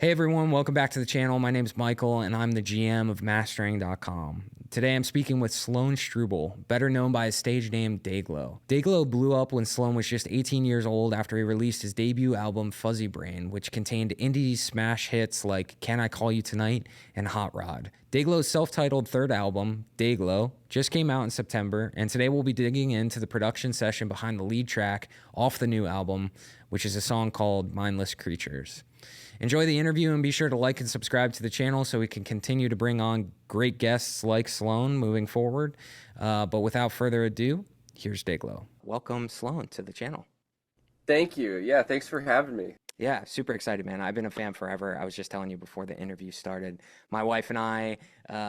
Hey everyone, welcome back to the channel. My name is Michael and I'm the GM of mastering.com. Today I'm speaking with Sloan Struble, better known by his stage name Dayglow. Dayglow blew up when Sloan was just 18 years old after he released his debut album Fuzzybrain, which contained indie smash hits like Can I Call You Tonight and Hot Rod. Dayglow's self-titled third album, Dayglow, just came out in September, and today we'll be digging into the production session behind the lead track off the new album, which is a song called Mindless Creatures. Enjoy the interview and be sure to like and subscribe to the channel so we can continue to bring on great guests like Sloan moving forward. But without further ado, here's Dayglow. Welcome, Sloan, to the channel. Thank you. Yeah, thanks for having me. Yeah, super excited, man. I've been a fan forever. I was just telling you before the interview started. My wife and I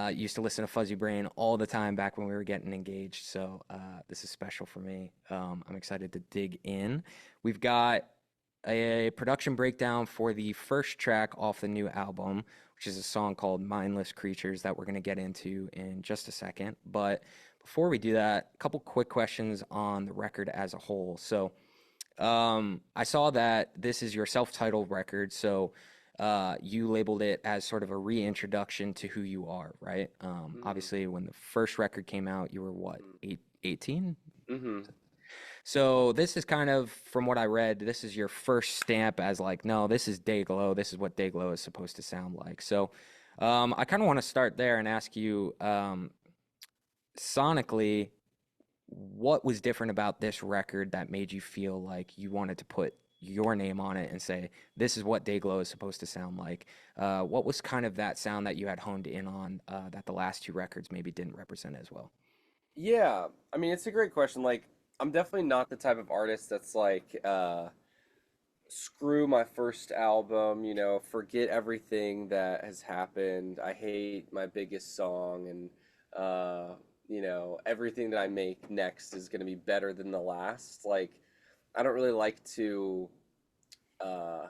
used to listen to Fuzzybrain all the time back when we were getting engaged. So this is special for me. I'm excited to dig in. We've got a production breakdown for the first track off the new album, which is a song called Mindless Creatures that we're going to get into in just a second. But before we do that, a couple quick questions on the record as a whole. So, I saw that this is your self-titled record, so you labeled it as sort of a reintroduction to who you are, right? Mm, Obviously, when the first record came out, you were what, mm, 18? mm-hmm. So this is kind of, from what I read, this is your first stamp as like, no, this is Dayglow. This is what Dayglow is supposed to sound like. So I kind of want to start there and ask you, sonically, what was different about this record that made you feel like you wanted to put your name on it and say, this is what Dayglow is supposed to sound like? What was kind of that sound that you had honed in on that the last two records maybe didn't represent as well? Yeah, I mean, it's a great question. Like, I'm definitely not the type of artist that's like, screw my first album, forget everything that has happened. I hate my biggest song, and, everything that I make next is going to be better than the last. Like, I don't really like to, uh,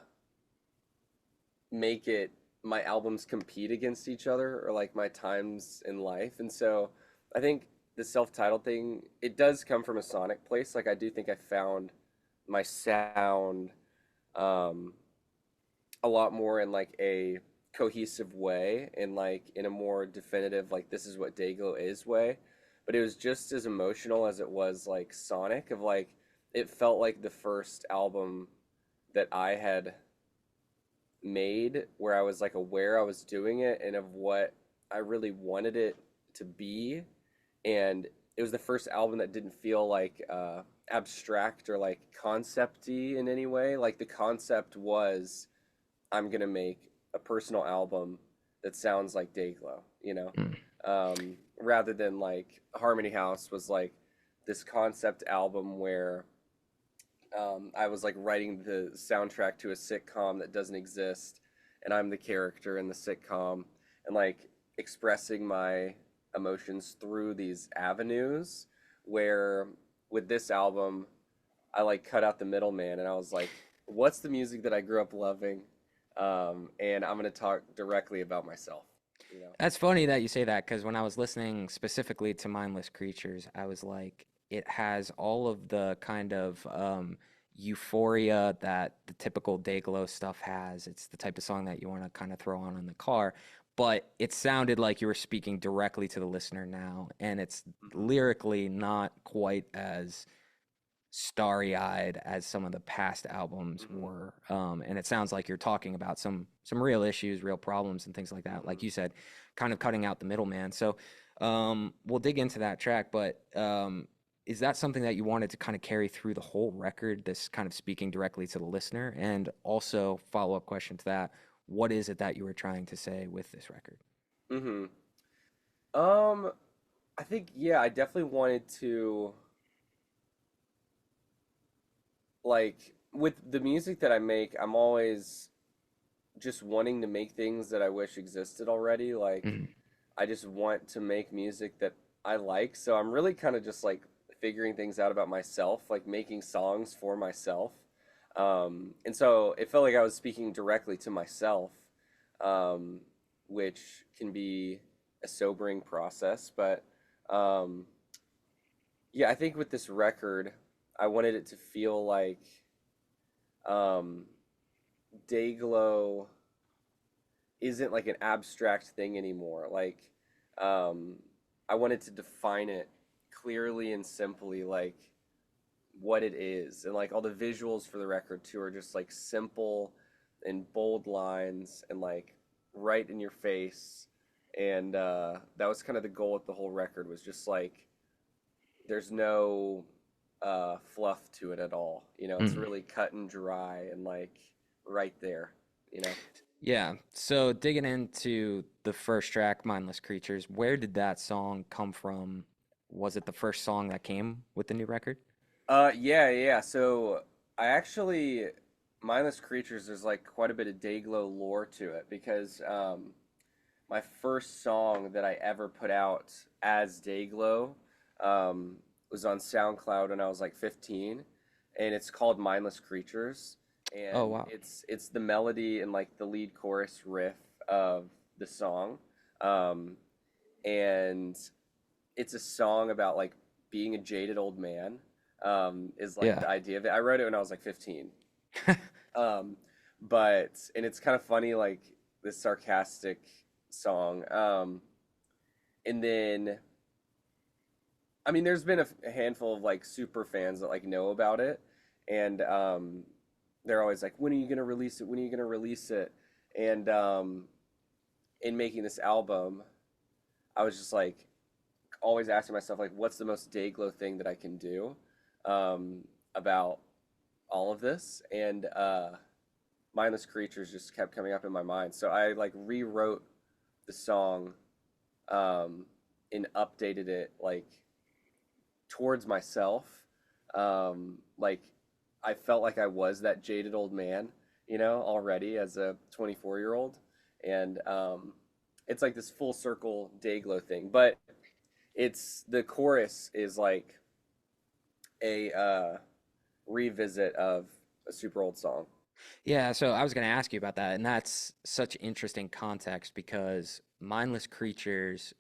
make it my albums compete against each other or like my times in life. And so I think the self-titled thing, it does come from a sonic place. Like I do think I found my sound um a lot more in like a cohesive way and like in a more definitive like this is what Dayglow is way. But it was just as emotional as it was like sonic of like it felt like the first album that I had made where I was like aware I was doing it and of what I really wanted it to be. And it was the first album that didn't feel like abstract or like concepty in any way. Like the concept was I'm gonna make a personal album that sounds like Dayglow. Mm. Rather than like Harmony House was like this concept album where I was like writing the soundtrack to a sitcom that doesn't exist, and I'm the character in the sitcom, and like expressing my emotions through these avenues. Where with this album, I like cut out the middleman, and I was like, "What's the music that I grew up loving?" And I'm gonna talk directly about myself. You know. That's funny that you say that because when I was listening specifically to Mindless Creatures, I was like, it has all of the kind of euphoria that the typical Dayglow stuff has. It's the type of song that you want to kind of throw on in the car, but it sounded like you were speaking directly to the listener now, and it's Mhm. lyrically not quite as starry-eyed as some of the past albums Mhm. were. And it sounds like you're talking about some real issues, real problems, and things like that. Like Mhm. you said, kind of cutting out the middleman. So we'll dig into that track, but is that something that you wanted to kind of carry through the whole record? This kind of speaking directly to the listener, and also follow-up question to that: what is it that you were trying to say with this record? Mhm. Um, I think yeah, I definitely wanted to like with the music that I make, I'm always just wanting to make things that I wish existed already. Like Mhm. I just want to make music that I like. So I'm really kind of just like figuring things out about myself, like making songs for myself. And so it felt like I was speaking directly to myself, um, which can be a sobering process. But um, yeah, I think with this record, I wanted it to feel like um, Dayglow isn't like an abstract thing anymore. Like, um, I wanted to define it clearly and simply, like what it is, and like all the visuals for the record too are just like simple and bold lines and like right in your face. And that was kind of the goal with the whole record was just like there's no fluff to it at all. It's Mhm. really cut and dry and like right there. You know. Yeah. So digging into the first track, Mindless Creatures, where did that song come from? Was it the first song that came with the new record? Yeah, yeah. So I actually, Mindless Creatures, there's like quite a bit of Dayglow lore to it because my first song that I ever put out as Dayglow um, was on SoundCloud when I was like 15, and it's called Mindless Creatures, Oh, and wow. it's the melody and like the lead chorus riff of the song, um, and it's a song about like being a jaded old man. Is like Yeah. the idea of it. I wrote it when I was like 15. Um, but and it's kind of funny, like this sarcastic song. And then I mean, there's been a handful of like super fans that like know about it, and they're always like, "When are you gonna release it? When are you gonna release it?" And in making this album, I was just like always asking myself like, "What's the most Dayglow thing that I can do about all of this?" And Mindless Creatures just kept coming up in my mind. So I like rewrote the song um, and updated it like towards myself. Like I felt like I was that jaded old man, already as a 24-year-old, and it's like this full circle Dayglow thing. But it's the chorus is like a revisit of a super old song. Yeah, so I was going to ask you about that, and that's such interesting context because Mindless Creatures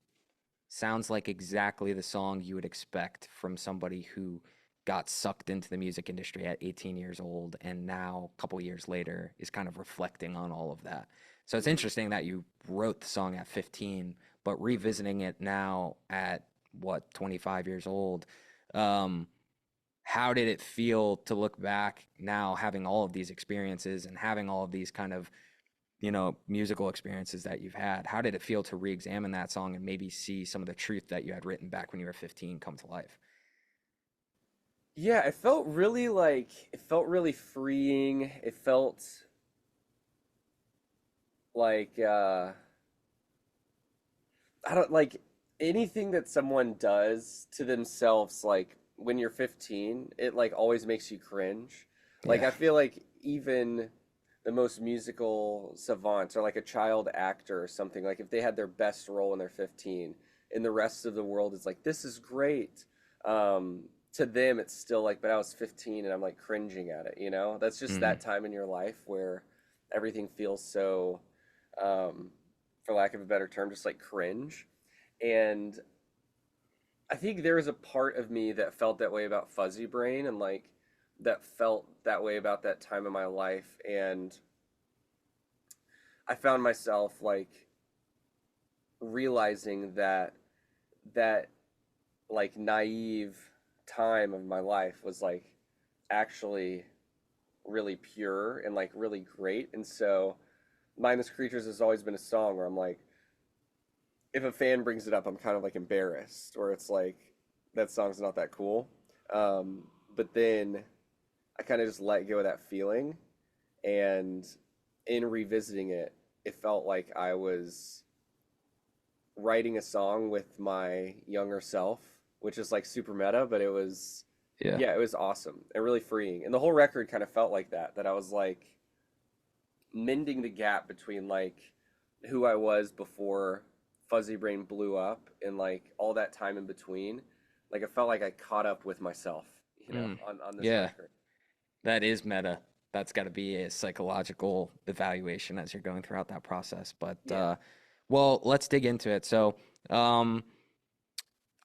sounds like exactly the song you would expect from somebody who got sucked into the music industry at 18 years old and now, a couple years later, is kind of reflecting on all of that. So it's Hmm. interesting that you wrote the song at 15, but Hmm. revisiting it now at what, 25 years old. Um, how did it feel to look back now, having all of these experiences and having all of these kind of musical experiences that you've had? How did it feel to re-examine that song and maybe see some of the truth that you had written back when you were 15 come to life? Yeah, it felt really freeing. It felt like I don't like anything that someone does to themselves like when you're 15, it like always makes you cringe. Like Yeah. I feel like even the most musical savants or like a child actor or something, like if they had their best role when they're 15 and the rest of the world is like this is great. To them it's still like but I was 15 and I'm like cringing at it. That's just Mm. that time in your life where everything feels so um for lack of a better term, just like cringe. And I think there was a part of me that felt that way about Fuzzybrain and like that felt that way about that time in my life. And I found myself like realizing that like naive time of my life was like actually really pure and like really great. And so Mindless Creatures has always been a song where I'm like, if a fan brings it up, I'm kind of like embarrassed, or it's like that song's not that cool. Um, but then I kind of just let go of that feeling, and in revisiting it, it felt like I was writing a song with my younger self, which is like super meta, but Yeah. yeah, it was awesome and really freeing. And the whole record kind of felt like that I was like mending the gap between like who I was before Fuzzybrain blew up and like all that time in between. Like I felt like I caught up with myself, Mm. on this Yeah. record. That is meta. That's got to be a psychological evaluation as you're going throughout that process. But Yeah. well, let's dig into it. So, um,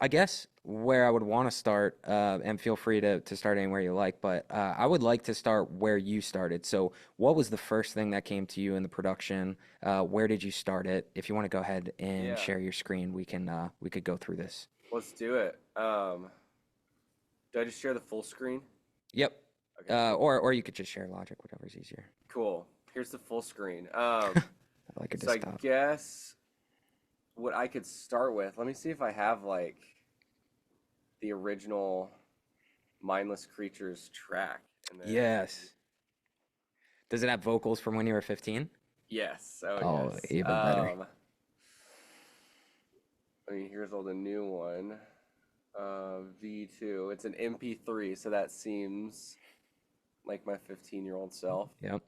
I guess where I would want to start, and feel free to start anywhere you like, but I would like to start where you started. So, what was the first thing that came to you in the production? Where did you start it? If you want to go ahead and Yeah, share your screen, we could go through this. let's do it. Do I just share the full screen? Yep. Okay, cool. Or you could just share Logic, whatever's easier. Cool. Here's the full screen. I like a So I desktop. guess what I could start with, let me see if I have like the original Mindless Creatures track. And then, Yes. Does it have vocals from when you were 15? yes, oh Oh, yes. even better. I mean, here's all the new one. V2. It's an MP3, so that seems like my 15-year-old self. Yep.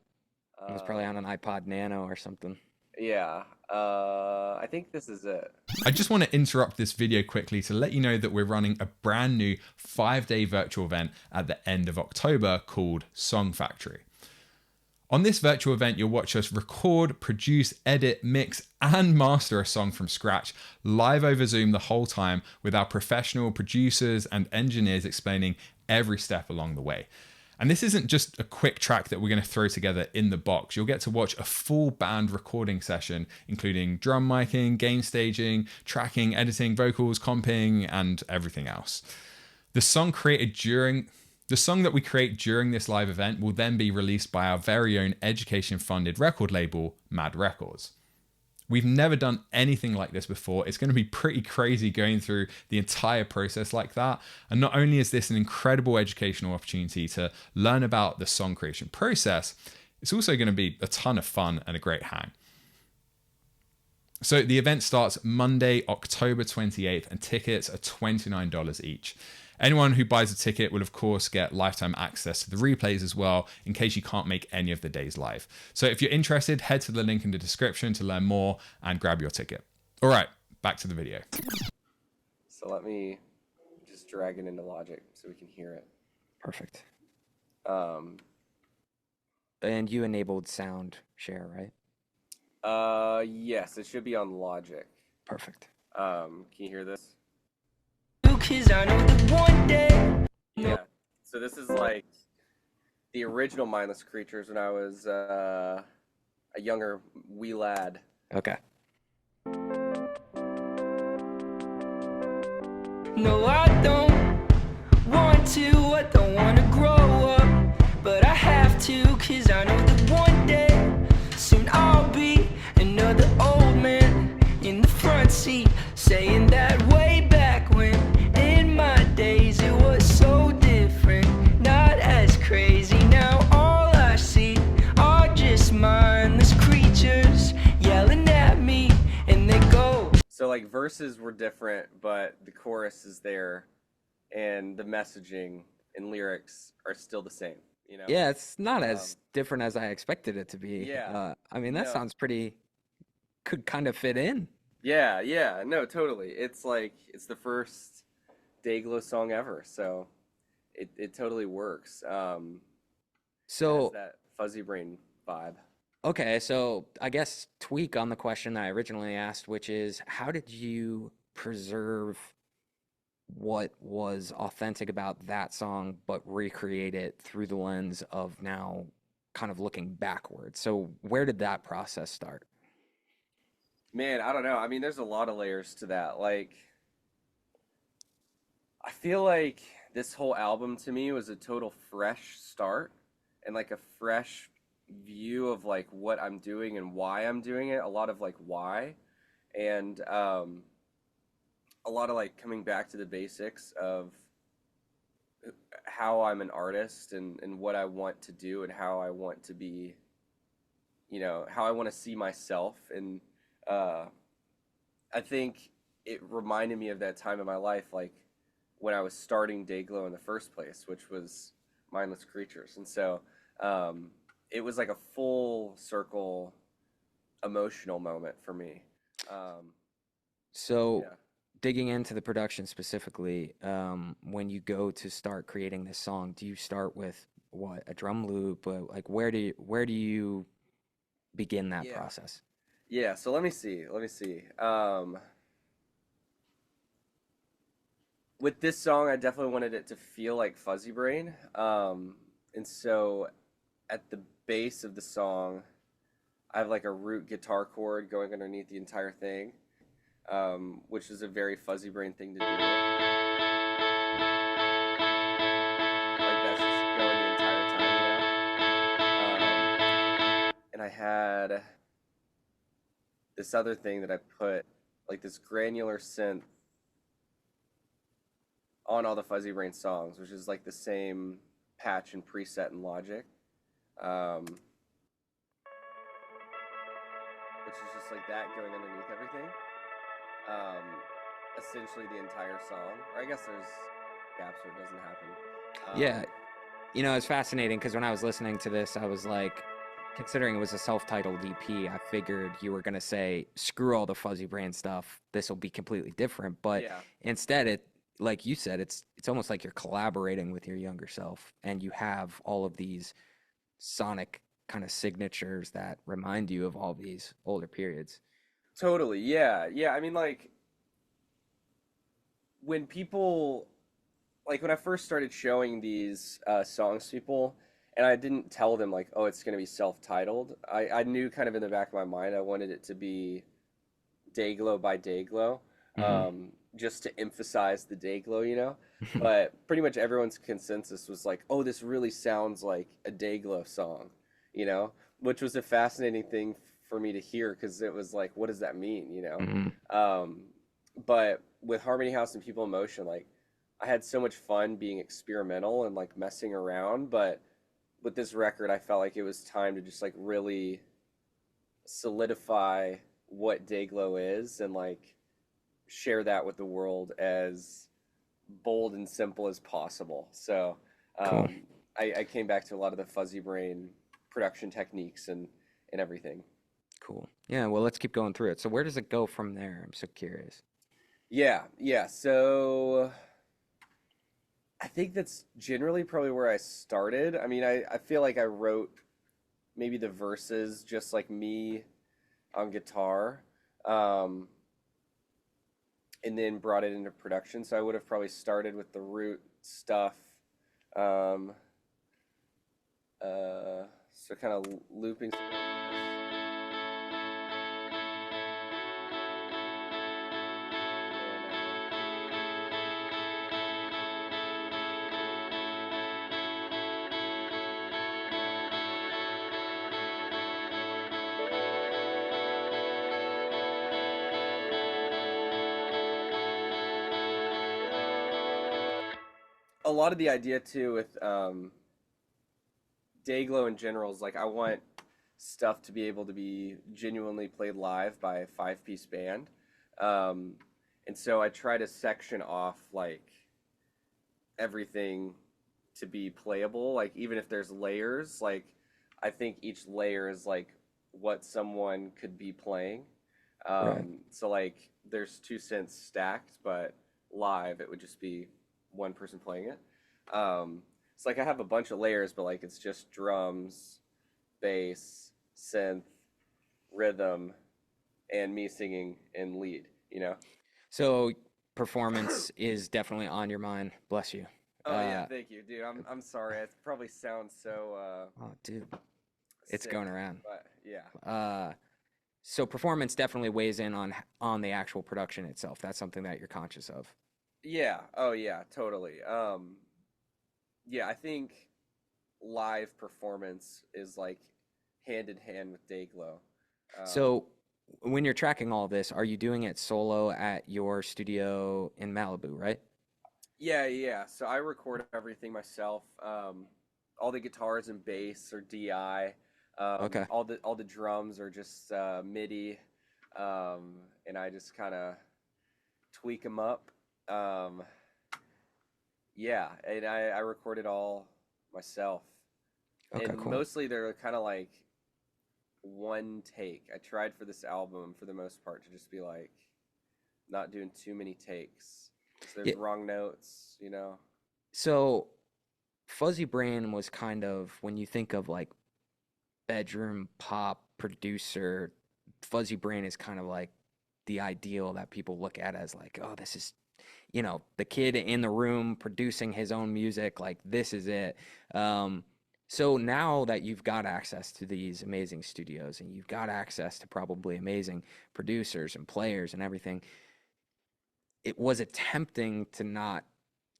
It was probably Um, on an iPod Nano or something. yeah. I think this is it. I just want to interrupt this video quickly to let you know that we're running a brand new 5-day virtual event at the end of October called Song Factory. On this virtual event, you'll watch us record, produce, edit, mix, and master a song from scratch live over Zoom the whole time with our professional producers and engineers explaining every step along the way. And this isn't just a quick track that we're going to throw together in the box. You'll get to watch a full band recording session, including drum miking, game staging, tracking, editing, vocals, comping, and everything else. The song that we create during this live event will then be released by our very own education-funded record label, Mad Records. We've never done anything like this before. It's going to be pretty crazy going through the entire process like that. And not only is this an incredible educational opportunity to learn about the song creation process, it's also going to be a ton of fun and a great hang. So the event starts Monday, October 28th, and tickets are $29 each. Anyone who buys a ticket will, of course, get lifetime access to the replays as well, in case you can't make any of the days live. So if you're interested, head to the link in the description to learn more and grab your ticket. All right, back to the video. So let me just drag it into Logic so we can hear it. Perfect. Um, And you enabled sound share, right? yes, it should be on Logic. Perfect. Can you hear this? 'Cause I know that one day. Yeah. So this is like the original Mindless Creatures when I was a younger wee lad. Okay. No, I don't want to, I don't want to grow up, but I have to, 'cause I know that one day soon I'll be another old man in the front seat, saying that way back when in my days it was so different, not as crazy. Now all I see are just mindless creatures yelling at me, and they go. So like verses were different, but the chorus is there, and the messaging and lyrics are still the same. You know? Yeah, it's not Um, as different as I expected it to be. Yeah. I mean, that No. sounds could kind of fit in. Yeah, no, totally. It's like it's the first Dayglow song ever, so it totally works. It has So, that Fuzzybrain vibe. okay, so I guess tweak on the question that I originally asked, which is how did you preserve what was authentic about that song, but recreate it through the lens of now kind of looking backwards? So, where did that process start? Man, I don't know. I mean, there's a lot of layers to that. Like, I feel like this whole album to me was a total fresh start and like a fresh view of like what I'm doing and why I'm doing it. A lot of like why, and a lot of like coming back to the basics of how I'm an artist and what I want to do and how I want to be, you know, how I want to see myself. And I think it reminded me of that time in my life, like when I was starting Dayglow in the first place, which was Mindless Creatures. And so it was like a full circle emotional moment for me. So, Yeah. digging into the production specifically, when you go to start creating this song, do you start with what, a drum loop? Like, where do you begin that Yeah. process? Yeah, so let me see. with this song, I definitely wanted it to feel like Fuzzybrain. And so at the base of the song, I have like a root guitar chord going underneath the entire thing, which is a very Fuzzybrain thing to do. Like that's just going the entire time, and I had this other thing that I put, like this granular synth on all the Fuzzybrain songs, which is like the same patch and preset and Logic, which is just like that going underneath everything. Um, Essentially the entire song, or I guess there's gaps where it doesn't happen. Yeah, it's fascinating because when I was listening to this, I was like, considering it was a self-titled EP, I figured you were gonna say, "Screw all the Fuzzy Brain stuff. This will be completely different." But Yeah, instead, like you said, it's almost like you're collaborating with your younger self, and you have all of these sonic kind of signatures that remind you of all these older periods. totally. Yeah, yeah. I mean, like when people like when I first started showing these songs to people, and I didn't tell them like, oh, it's gonna be self-titled. I knew kind of in the back of my mind I wanted it to be Dayglow by Dayglow, Hmm. just to emphasize the Dayglow, you know. But pretty much everyone's consensus was like, oh, this really sounds like a Dayglow song, you know, which was a fascinating thing for me to hear because it was like, what does that mean, you know? Hmm. Um, but with Harmony House and People in Motion, like I had so much fun being experimental and like messing around, but with this record, I felt like it was time to just like really solidify what Dayglow is and like share that with the world as bold and simple as possible. So Cool. I came back to a lot of the Fuzzy Brain production techniques and everything. Cool. Yeah, well, let's keep going through it. So where does it go from there? I'm so curious. Yeah, yeah. So I think that's generally probably where I started. I mean, I feel like I wrote maybe the verses just like me on guitar, um, and then brought it into production. So I would have probably started with the root stuff, um, so kind of looping. A lot of the idea too with Dayglow in general is like I want stuff to be able to be genuinely played live by a five-piece band. Um, and so I try to section off like everything to be playable. Like even if there's layers, like I think each layer is like what someone could be playing. Right. So like there's two synths stacked, but live it would just be one person playing it. It's like I have a bunch of layers, but like it's just drums, bass, synth, rhythm, and me singing and lead, you know? So performance is definitely on your mind. Bless you. Oh yeah, Uh, thank you, dude. I'm sorry. It probably sounds so oh, dude, it's sick, going around. but yeah. Uh, so performance definitely weighs in on the actual production itself. That's something that you're conscious of. Yeah. Oh yeah, totally. Yeah, I think live performance is like hand in hand with Dayglow. Um, So when you're tracking all of this, are you doing it solo at your studio in Malibu, right? yeah, yeah. So I record everything myself. All the guitars and bass are DI. Okay. All the drums are just MIDI, and I just kind of tweak them up. Um, yeah, and I record it all myself, Okay, and cool. mostly they're kind of like one take. I tried for this album for the most part to just be like not doing too many takes. So Yeah. there's wrong notes, you know. So Fuzzy Brain was kind of, when you think of like bedroom pop producer, Fuzzy Brain is kind of like the ideal that people look at as like, oh, this is you know, the kid in the room producing his own music, like this is it. So now that you've got access to these amazing studios and you've got access to probably amazing producers and players and everything, it was it tempting to not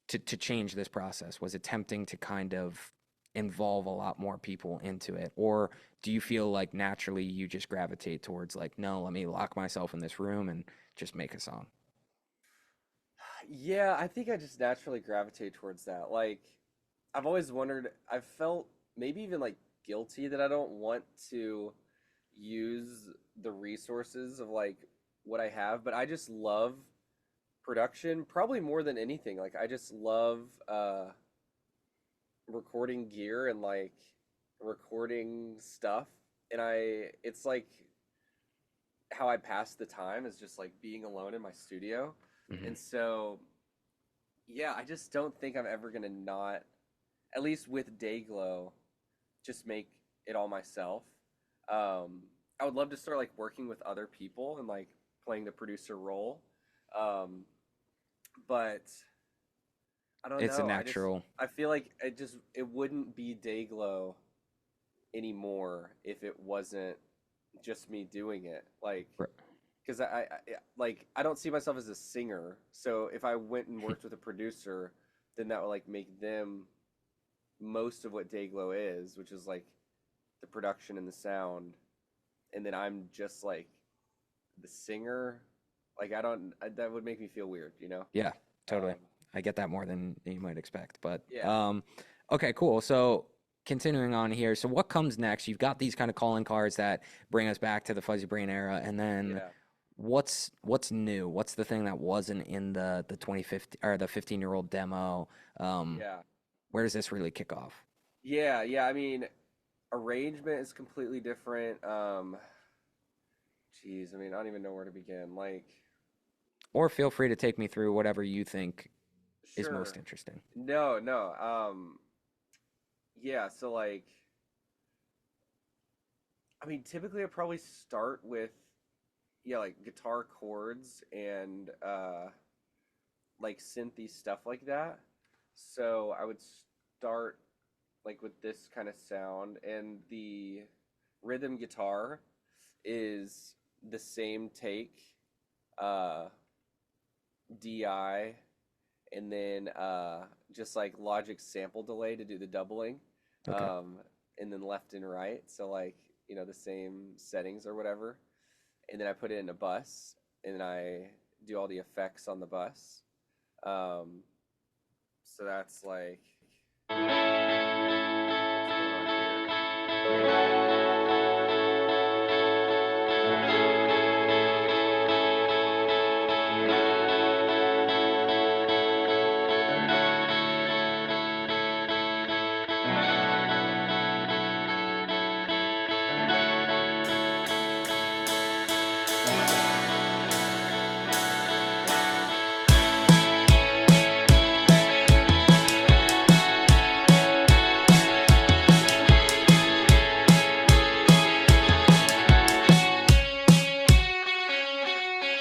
to change this process? Was it tempting to kind of involve a lot more people into it? Or do you feel like naturally you just gravitate towards like, no, let me lock myself in this room and just make a song? Yeah, I think I just naturally gravitate towards that. Like, I've always wondered, I've felt maybe even like guilty that I don't want to use the resources of like what I have, but I just love production probably more than anything. Like, I just love recording gear and like recording stuff. And it's like how I pass the time is just like being alone in my studio. Mhm. And so, yeah, I just don't think I'm ever gonna not, at least with Dayglow, just make it all myself. I would love to start like working with other people and like playing the producer role. Um, but I don't It's a know. natural. I feel like it wouldn't be Dayglow anymore if it wasn't just me doing it. Like, r- because like I don't see myself as a singer. So if I went and worked with a producer, then that would like make them most of what Dayglow is, which is like the production and the sound, and then I'm just like the singer. Like that would make me feel weird, you know? Yeah, totally. Um, I get that more than you might expect. But yeah. okay, cool. So continuing on here. So what comes next? You've got these kind of calling cards that bring us back to the Fuzzybrain era, and then Yeah. what's new? What's the thing that wasn't in the 2015 or the 15-year-old demo? Yeah. Where does this really kick off? Yeah, yeah. I mean, arrangement is completely different. Geez, I mean, I don't even know where to begin. Like, Or feel free to take me through whatever you think is most sure. interesting. No, no. Yeah, so like, I mean, typically I probably start with, yeah, like guitar chords and like synthy stuff like that. So I would start like with this kind of sound, and the rhythm guitar is the same take, uh, DI, and then just like Logic sample delay to do the doubling, Okay. um, and then left and right. So like the same settings or whatever, and then I put it in a bus, and then I do all the effects on the bus. Um, so that's like what's going on here.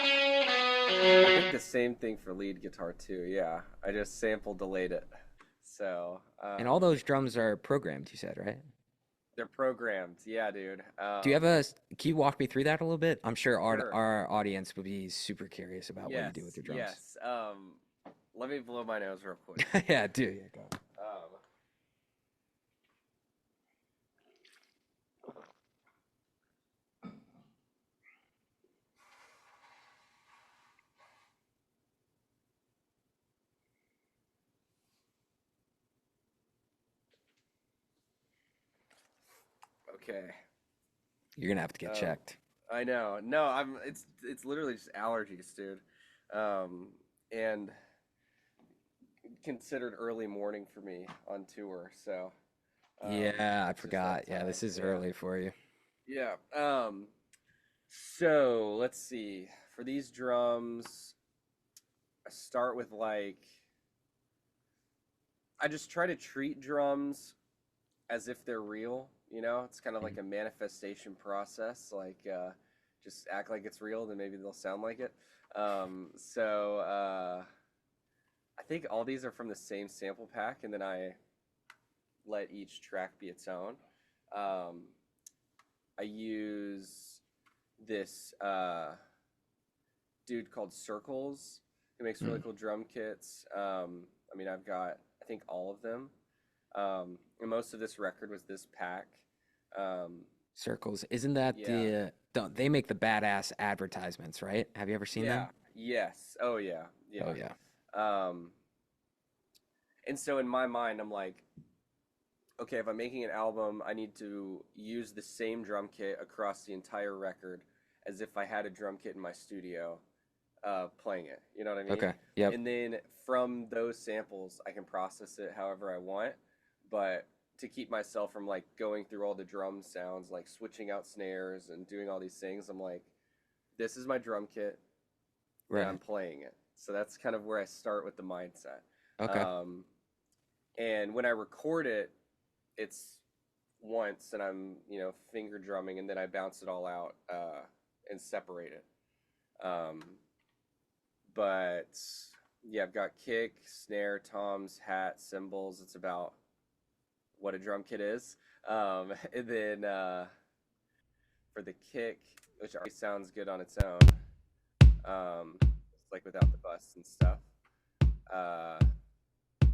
I think the same thing for lead guitar too. Yeah, I just sample delayed it. So And all those drums are programmed, you said, right? they're programmed. Yeah, dude. Do you have can you walk me through that a little bit? I'm sure Sure. our audience would be super curious about what you do with Yes, your drums. yes. Let me blow my nose real quick. Yeah, do you? Go. Um, okay. You're gonna have to get Um, checked. I know. No, it's literally just allergies, dude. And considered early morning for me on tour, so Yeah, I it's just that forgot. Yeah, time. this is Yeah. early for you. Yeah. So let's see. For these drums, I start with like I just try to treat drums as if they're real, It's kind of like Mhm. a manifestation process, like just act like it's real, then maybe they'll sound like it. So I think all these are from the same sample pack, and then I let each track be its own. I use this dude called Circles who makes really cool drum kits. I mean, I've got, I think, all of them. And most of this record was this pack. Circles. Isn't that Yeah. they make the badass advertisements, right? Have you ever seen them? Yes. Oh, yeah. Yeah. Oh yeah. And so in my mind, I'm like, okay, if I'm making an album, I need to use the same drum kit across the entire record as if I had a drum kit in my studio playing it. You know what I mean? Okay. Yep. And then from those samples, I can process it however I want. But to keep myself from like going through all the drum sounds, like switching out snares and doing all these things, I'm like, this is my drum kit, and Right. I'm playing it. So that's kind of where I start with the mindset. Okay. And when I record it, it's once, and I'm, you know, finger drumming, and then I bounce it all out and separate it. But yeah, I've got kick, snare, toms, hat, cymbals. It's about what a drum kit is. And then for the kick, which already sounds good on its own, like without the bus and stuff.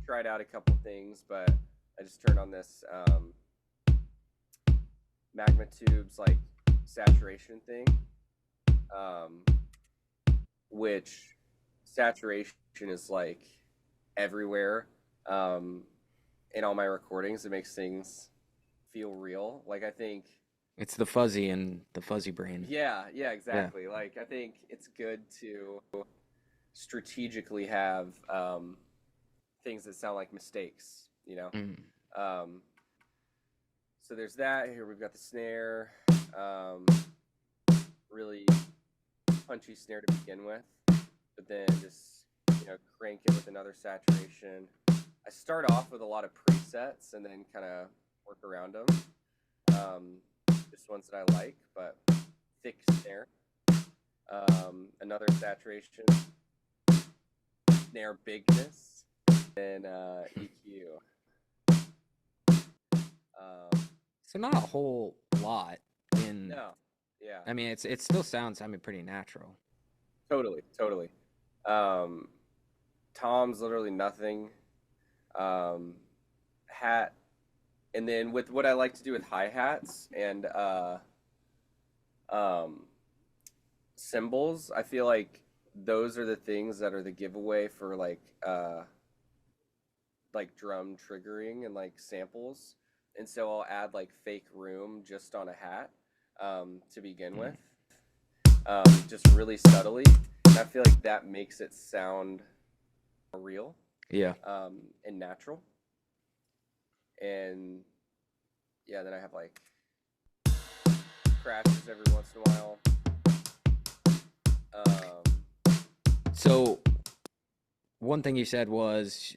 Tried out a couple things, but I just turned on this Magma Tubes like saturation thing, which saturation is like everywhere in all my recordings. It makes things feel real. Like I think It's the fuzzy and the Fuzzybrain. yeah, exactly. Like I think it's good to strategically have things that sound like mistakes, you know. So there's that. Here we've got the snare, really punchy snare to begin with, but then just, you know, crank it with another saturation. I start off with a lot of presets and then kind of work around them. Just ones that I like, but thick snare. Another saturation, snare bigness, and EQ. So not a whole lot in. No, yeah, I mean, it still sounds, I mean, pretty natural. totally. Tom's literally nothing. Hat, and then with what I like to do with hi-hats and cymbals, I feel like those are the things that are the giveaway for like drum triggering and like samples. And so I'll add like fake room just on a hat to begin with, just really subtly. And I feel like that makes it sound real, Yeah. and natural. And yeah, then I have like crashes every once in a while. So one thing you said was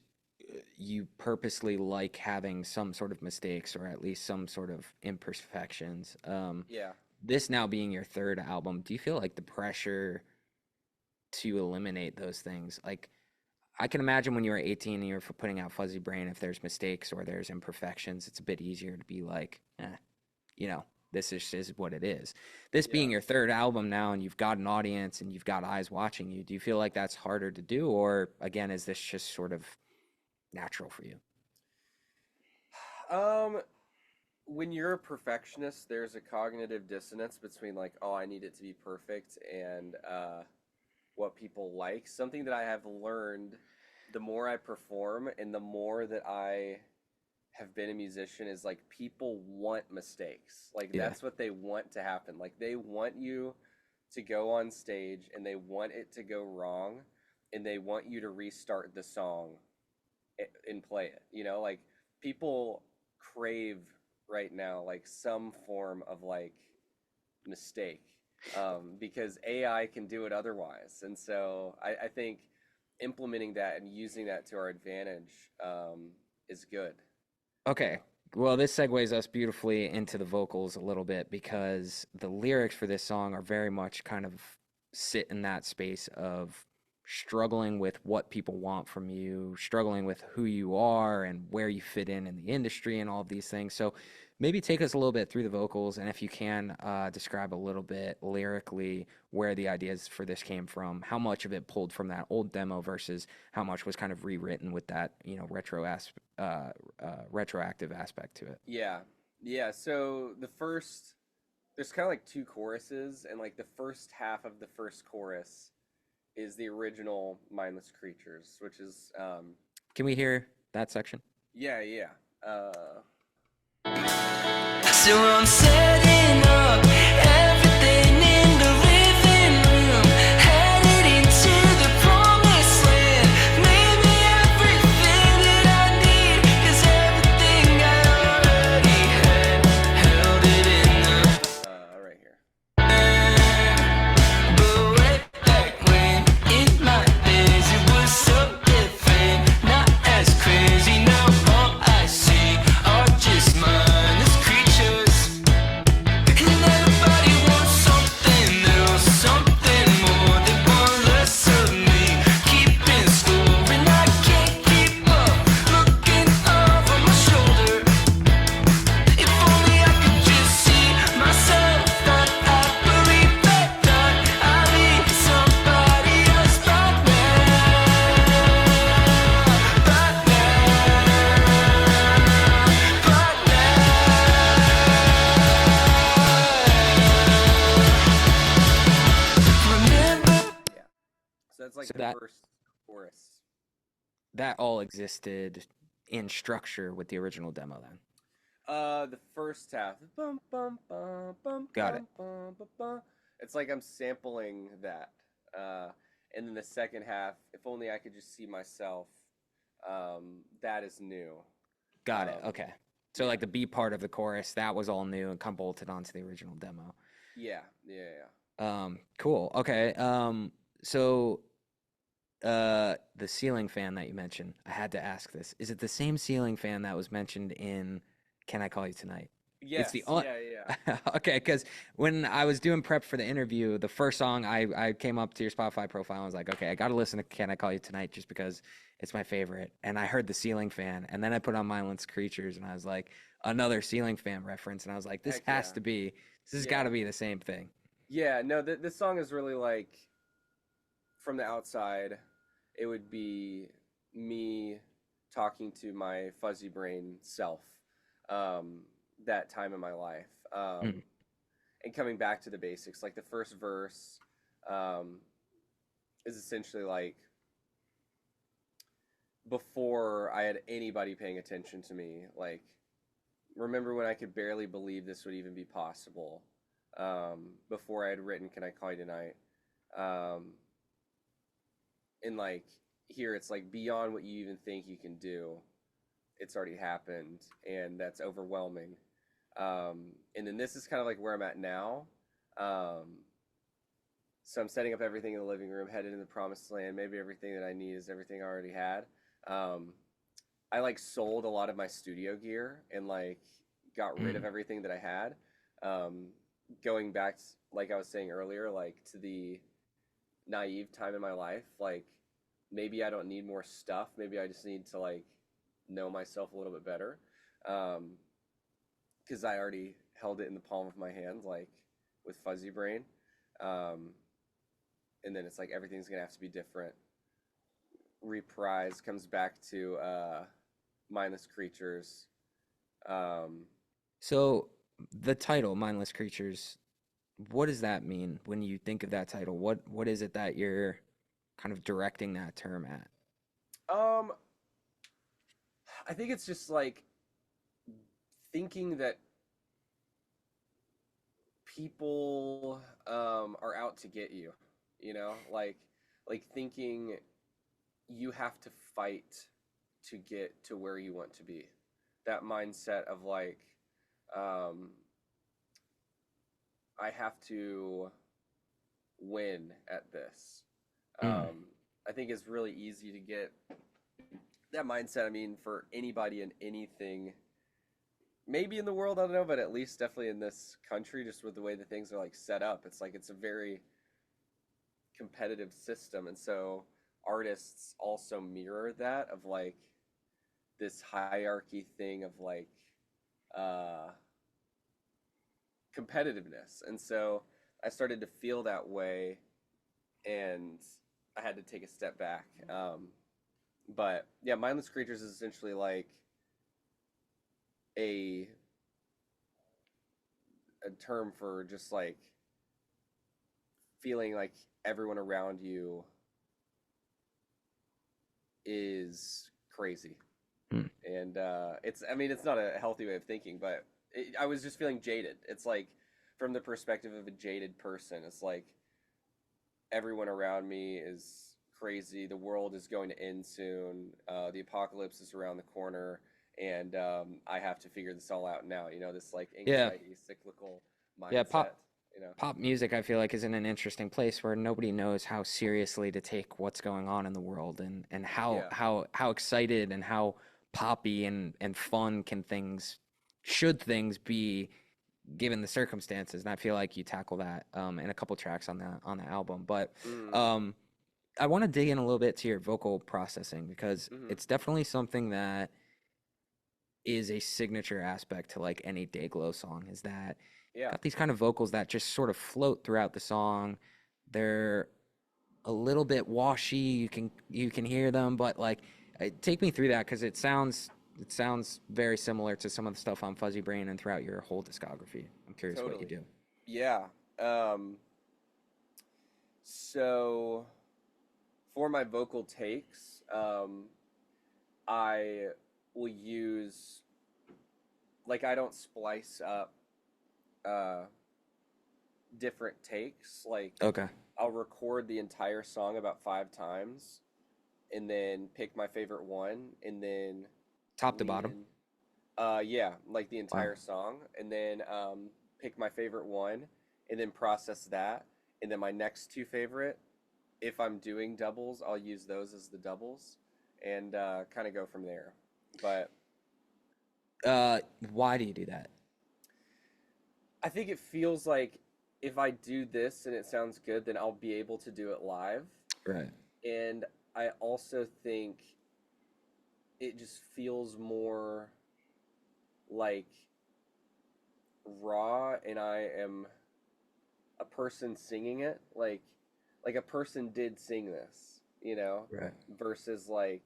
you purposely like having some sort of mistakes or at least some sort of imperfections. Yeah. This now being your third album, do you feel like the pressure to eliminate those things? Like, I can imagine when you were 18 and you're putting out Fuzzybrain, if there's mistakes or there's imperfections, it's a bit easier to be like, you know, this is what it is. This being your third album now and you've got an audience and you've got eyes watching you, do you feel like that's harder to do? Or again, is this just sort of natural for you? When you're a perfectionist, there's a cognitive dissonance between like, oh, I need it to be perfect and what people like. Something that I have learned the more I perform and the more that I have been a musician is like people want mistakes. Like that's what they want to happen. Like they want you to go on stage and they want it to go wrong and they want you to restart the song and play it. You know, like people crave right now like some form of like mistake because AI can do it otherwise. And so I think implementing that and using that to our advantage is good. Okay. Well, this segues us beautifully into the vocals a little bit because the lyrics for this song are very much kind of sit in that space of struggling with what people want from you, struggling with who you are and where you fit in the industry and all of these things. So maybe take us a little bit through the vocals, and if you can, describe a little bit lyrically where the ideas for this came from, how much of it pulled from that old demo versus how much was kind of rewritten with that, you know, retroactive aspect to it. Yeah. Yeah. So there's kind of like two choruses, and like the first half of the first chorus is the original Mindless Creatures, which is, Can we hear that section? yeah, yeah. So I'm setting up everything in the living room, headed into the promised land. Maybe everything that I need is everything I already had. Held it in the Right here. but way back when, in my days, it was so different, not as crazy. Now all I see are just mindless creatures. And everybody wants something else, something more. They want less of me, keeping score, and I can't keep up. Looking over my shoulder. If only I could just see myself, thought I believe that I'll be somebody else by Remember. Yeah. So that's like So the that first chorus. that all existed in structure with the original demo then. The first half. Bum, bum, bum, bum, Got it. bum, bum, bum. It's like I'm sampling that. And then the second half, if only I could just see myself. That is new. Got it. Um, Okay. So like the B part of the chorus, that was all new and kind of bolted onto the original demo. Yeah, yeah, yeah. Cool. Okay. So the ceiling fan that you mentioned, I had to ask this. Is it the same ceiling fan that was mentioned in Can I Call You Tonight? Yes, the yeah, yeah. Okay, because when I was doing prep for the interview, the first song I came up to your Spotify profile and was like, okay, I got to listen to Can I Call You Tonight just because it's my favorite. And I heard the ceiling fan, and then I put on Mindless Creatures, and I was like, another ceiling fan reference, and I was like, this Heck has yeah. to be, this has Yeah. got to be the same thing. Yeah, no, this song is really like, from the outside, it would be me talking to my Fuzzybrain self, that time in my life, Mm. and coming back to the basics. Like the first verse, is essentially like before I had anybody paying attention to me. Like, remember when I could barely believe this would even be possible. Before I had written Can I Call You Tonight? And like here it's like beyond what you even think you can do. It's already happened, and that's overwhelming. And then this is kind of like where I'm at now. So I'm setting up everything in the living room, headed in the promised land. Maybe everything that I need is everything I already had. I like sold a lot of my studio gear and like got rid of everything that I had. Going back, like I was saying earlier, like to the naive time in my life, like maybe I don't need more stuff. Maybe I just need to like know myself a little bit better. Because I already held it in the palm of my hand, like with Fuzzybrain. And then it's like everything's gonna have to be different. Reprise comes back to Mindless Creatures. So the title, Mindless Creatures, what does that mean when you think of that title? What is it that you're kind of directing that term at? I think it's just like thinking that people are out to get you, you know, like thinking you have to fight to get to where you want to be. That mindset of like, I have to win at this. I think it's really easy to get that mindset. I mean, for anybody in anything, maybe in the world, I don't know, but at least definitely in this country, just with the way that things are like set up, it's like it's a very competitive system. And so artists also mirror that of like this hierarchy thing of like uh competitiveness. And so I started to feel that way, and I had to take a step back. But yeah, Mindless Creatures is essentially like a a term for just like feeling like everyone around you is crazy. Hmm. And it's, I mean, it's not a healthy way of thinking, but I was just feeling jaded. It's like from the perspective of a jaded person, it's like everyone around me is crazy. The world is going to end soon. The apocalypse is around the corner, and I have to figure this all out now. You know, this like Yeah. anxiety, cyclical mindset. Yeah, You know, pop music, I feel like, is in an interesting place where nobody knows how seriously to take what's going on in the world, and how Yeah. how excited and how poppy and fun should things be given the circumstances. And I feel like you tackle that in a couple tracks on the album. But mm, I want to dig in a little bit to your vocal processing, because hmm it's definitely something that is a signature aspect to like any Dayglow song, is that yeah, got these kind of vocals that just sort of float throughout the song. They're a little bit washy. You can hear them, but like, take me through that, because it sounds very similar to some of the stuff on Fuzzybrain and throughout your whole discography. I'm curious what you totally. do. Yeah. So for my vocal takes, I will use, like, I don't splice up uh, different takes. Like, Okay, I'll record the entire song about 5 times and then pick my favorite one and then top to lean bottom. in. Yeah, like the Wow. entire song, and then pick my favorite one and then process that. And then my next two favorite, if I'm doing doubles, I'll use those as the doubles and kind of go from there. But Why do you do that? I think it feels like if I do this and it sounds good, then I'll be able to do it live. Right. And I also think it just feels more like raw, and I am a person singing it, like a person did sing this, you know, Right. versus like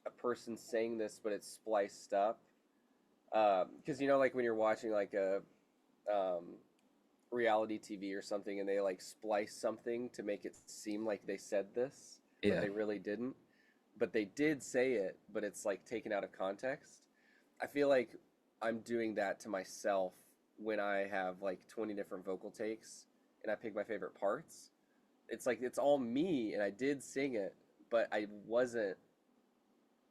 a person saying this but it's spliced up. Because you know, like when you're watching like a um, reality TV or something, and they like splice something to make it seem like they said this, but Yeah. they really didn't. But they did say it, but it's like taken out of context. I feel like I'm doing that to myself when I have like 20 different vocal takes and I pick my favorite parts. It's like it's all me and I did sing it, but I wasn't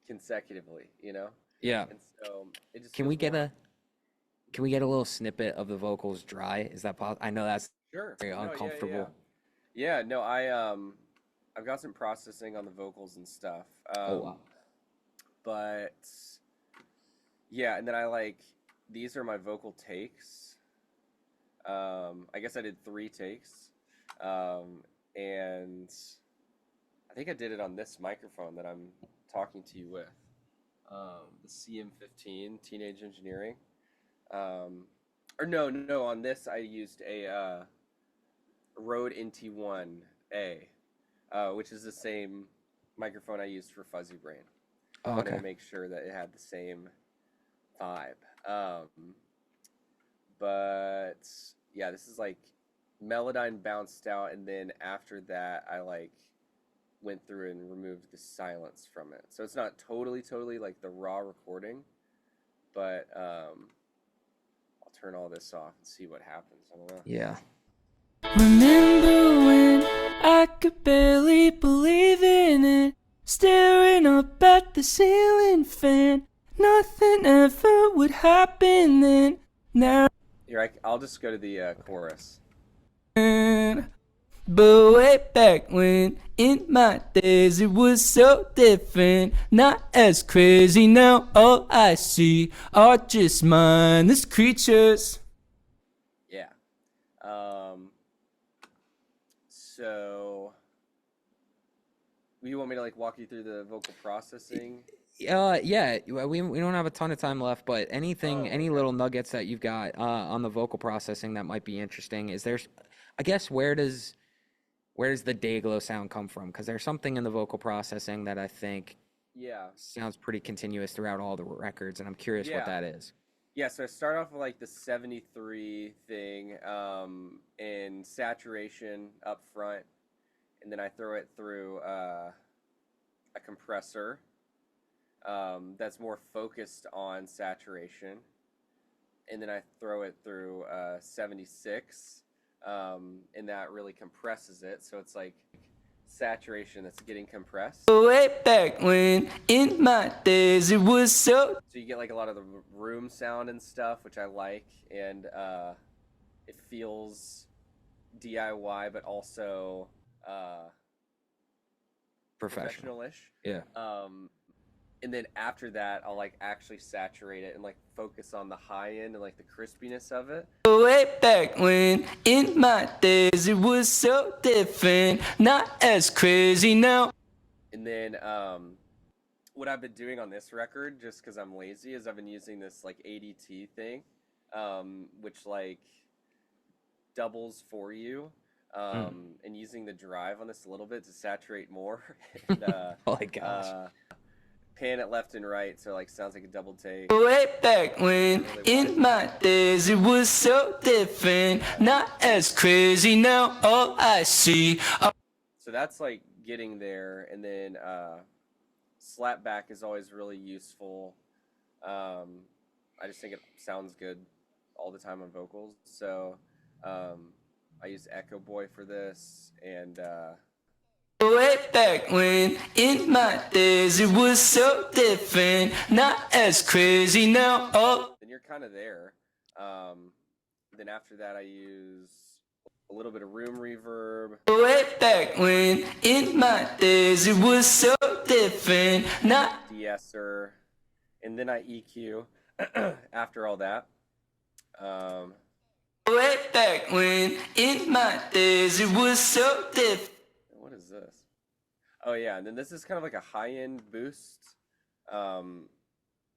consecutively, you know? Yeah. And so it just Can feels we get more a can we get a little snippet of the vocals dry? Is that possible? I know that's sure. very No, yeah, yeah, yeah. uncomfortable. Yeah, no, I've got some processing on the vocals and stuff. Oh wow. But yeah, and then I like these are my vocal takes. I guess I did 3 takes. And I think I did it on this microphone that I'm talking to you with. The CM15 Teenage Engineering. Or no, on this I used a Rode NT1A, which is the same microphone I used for Fuzzybrain. I Oh, wanted okay. to make sure that it had the same vibe. But yeah, this is like Melodyne bounced out, and then after that, I like went through and removed the silence from it. So it's not totally like the raw recording, but I'll turn all this off and see what happens. I don't know. Yeah. Remember when I could barely believe in it, staring up at the ceiling fan, nothing ever would happen then. Now, Here, I'll just go to the chorus. but way back when, in my days, it was so different. Not as crazy now, all I see are just mindless creatures. Yeah. So You want me to like walk you through the vocal processing? Yeah, we don't have a ton of time left, but anything, Oh, any okay. little nuggets that you've got on the vocal processing that might be interesting. Is there, I guess, where does the Dayglow sound come from? Because there's something in the vocal processing that I think Yeah. sounds pretty continuous throughout all the records, and I'm curious what Yeah. that is. Yeah, so I start off with like the 73 thing, in saturation up front, and then I throw it through a compressor that's more focused on saturation, and then I throw it through 76, and that really compresses it, so it's like saturation that's getting compressed. Way back when, in my days, it was so. So you get like a lot of the room sound and stuff, which I like, and it feels DIY, but also Professional. professional-ish. Yeah. And then after that, I'll like actually saturate it and like focus on the high end and like the crispiness of it. Way back when, in my days, it was so different, not as crazy now. And then what I've been doing on this record, just because I'm lazy, is I've been using this like ADT thing, which like doubles for you, and using the drive on this a little bit to saturate more. And, Oh my gosh. pan it left and right, so like sounds like a double take. Way back when, in my days, it was so different, not as crazy now. All I see. So that's like getting there, and then slap back is always really useful. I just think it sounds good all the time on vocals. So I use Echo Boy for this, and Way back when, in my days, it was so different, not as crazy now. Oh. then you're kind of there. Then after that, I use a little bit of room reverb. Way back when, in my days, it was so different, not. De-esser, and then I EQ after all that. Way back when, in my days, it was so different. What is this? Oh yeah, and then this is kind of like a high-end boost.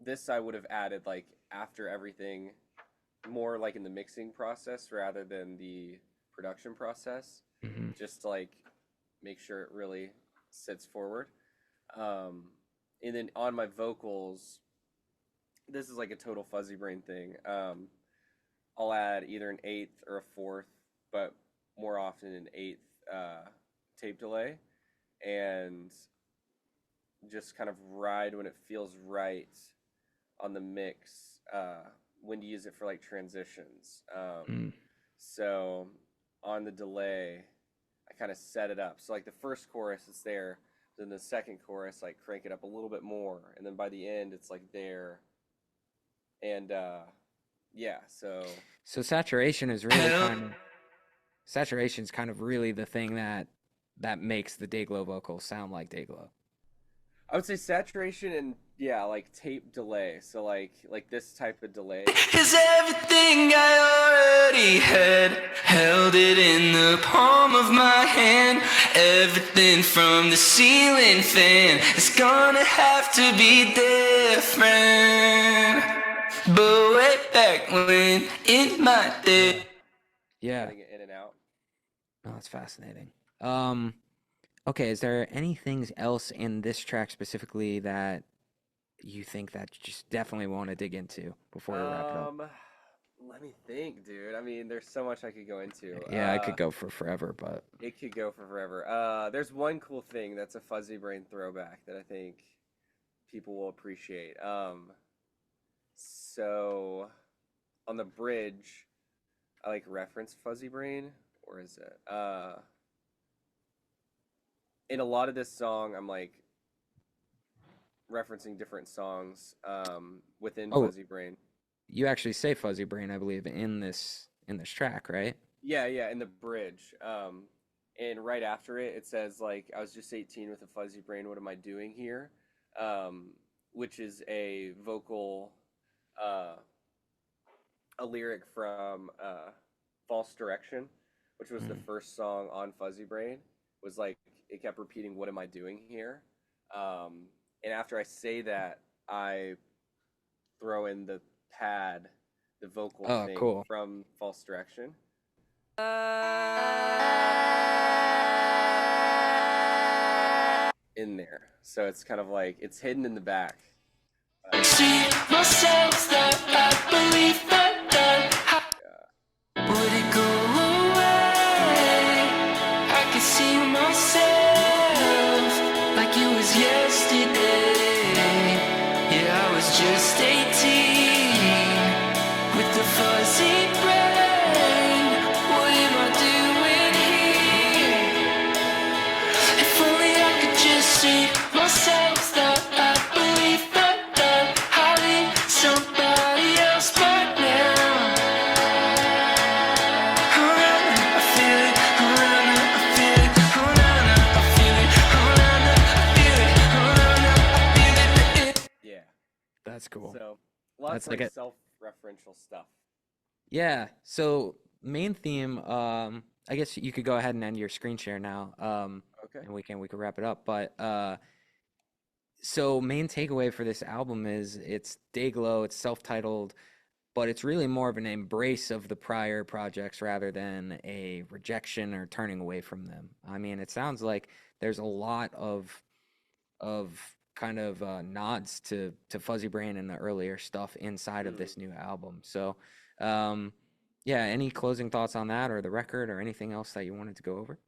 This I would have added like after everything, more like in the mixing process rather than the production process, just to like make sure it really sits forward. And then on my vocals, this is like a total Fuzzybrain thing. I'll add either an eighth or a fourth, but more often an eighth tape delay, and just kind of ride when it feels right on the mix, when to use it for like transitions. So on the delay, I kind of set it up. So like the first chorus, it's there. Then the second chorus, like crank it up a little bit more, and then by the end, it's like there. And yeah, so Saturation is really saturation's kind of really the thing that makes the Dayglow vocals sound like Dayglow. I would say saturation and yeah, like tape delay. So like this type of delay. Is everything I already had, held it in the palm of my hand. Everything from the ceiling fan is gonna have to be different. But way back when, in my day. Yeah. Getting it in and out. Oh, that's fascinating. Okay, is there anything else in this track specifically that you think that you just definitely want to dig into before we wrap it up? Let me think, dude. I mean, there's so much I could go into. Yeah, I could go for forever, but It could go for forever. There's one cool thing that's a Fuzzybrain throwback that I think people will appreciate. So on the bridge, I like reference Fuzzybrain, or is it? In a lot of this song, I'm like referencing different songs within Fuzzybrain. You actually say Fuzzybrain, I believe, in this track, right? Yeah, in the bridge. And right after it, it says like, I was just 18 with a Fuzzybrain. What am I doing here? Which is a vocal, a lyric from False Direction, which was the first song on Fuzzybrain. was like it kept repeating, "What am I doing here?" And after I say that, I throw in the pad, the vocal Oh, thing cool. from False Direction. In there. So it's kind of like it's hidden in the back. See myself that I believe that would it go away? I can see myself like it was yesterday. Yeah, I was just 18 with the fuzzy brain. What am I doing here? If only I could just see myself that I believe that I need somebody else but now. Oh, na, na, I feel it. Oh, na, na, I feel it. Oh, na, na, I feel it. Oh, na, na, I feel it. Oh, na, na, I feel it. Yeah. That's cool. So lots That's of like a self-referential stuff. yeah. So main theme. I guess you could go ahead and end your screen share now. Okay. And we can wrap it up. But so main takeaway for this album is it's Dayglow. It's self-titled, but it's really more of an embrace of the prior projects rather than a rejection or turning away from them. I mean, it sounds like there's a lot of kind of nods to Fuzzybrain and the earlier stuff inside of this new album. So, yeah, any closing thoughts on that or the record or anything else that you wanted to go over?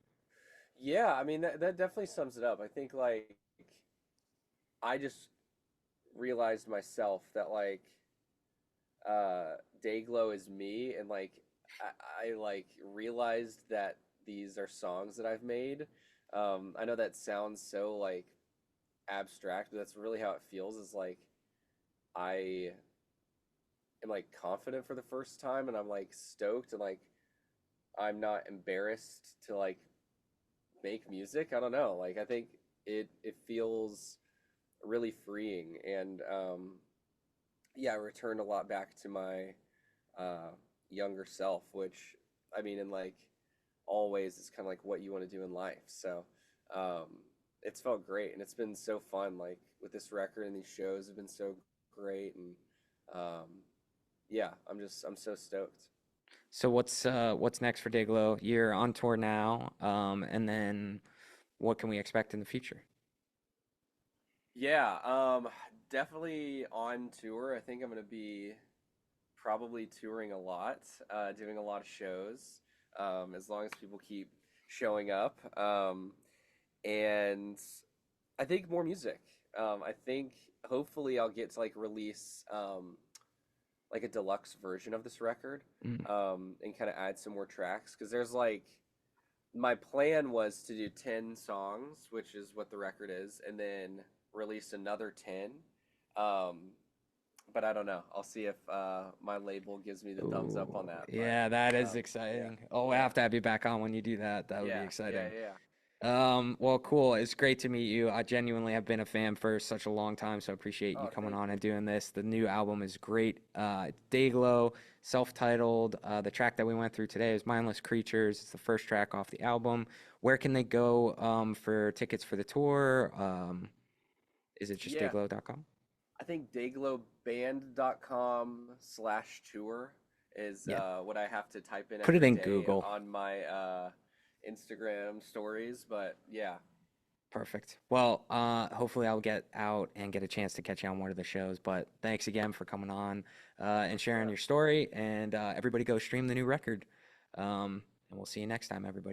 Yeah, I mean that definitely sums it up. I think like I just realized myself that like Dayglow is me, and like I like realized that these are songs that I've made. I know that sounds so like abstract, but that's really how it feels. Is like I am like confident for the first time, and I'm like stoked, and like I'm not embarrassed to like make music. I don't know. Like I think it feels really freeing, and yeah, I returned a lot back to my younger self, which I mean, in like always is kind of like what you want to do in life. So um, it's felt great, and it's been so fun. Like with this record and these shows have been so great, and um, yeah, I'm so stoked. So what's next for Dayglow? You're on tour now, and then what can we expect in the future? Yeah, definitely on tour. I think I'm gonna be probably touring a lot, doing a lot of shows, as long as people keep showing up. And I think more music. I think hopefully I'll get to like release like a deluxe version of this record, Mm. and kind of add some more tracks because there's like my plan was to do 10 songs, which is what the record is, and then release another 10. Um, but I don't know. I'll see if my label gives me the thumbs up on Ooh, that. But yeah, that is yeah, exciting. Oh, we'll yeah, have to have you back on when you do that. That would be yeah, yeah, exciting. yeah. Well, cool. It's great to meet you. I genuinely have been a fan for such a long time, so I appreciate you Oh, coming thank on you. and doing this. The new album is great. Dayglow, self-titled. The track that we went through today is Mindless Creatures. It's the first track off the album. Where can they go for tickets for the tour? Is it just Yeah, dayglow.com? I think dayglowband.com/tour is Yeah. what I have to type in Put it every in day Google. on my Instagram stories. But yeah, Perfect. Well, hopefully I'll get out and get a chance to catch you on one of the shows. But thanks again for coming on and sharing yeah. your story. And everybody go stream the new record. And we'll see you next time, everybody.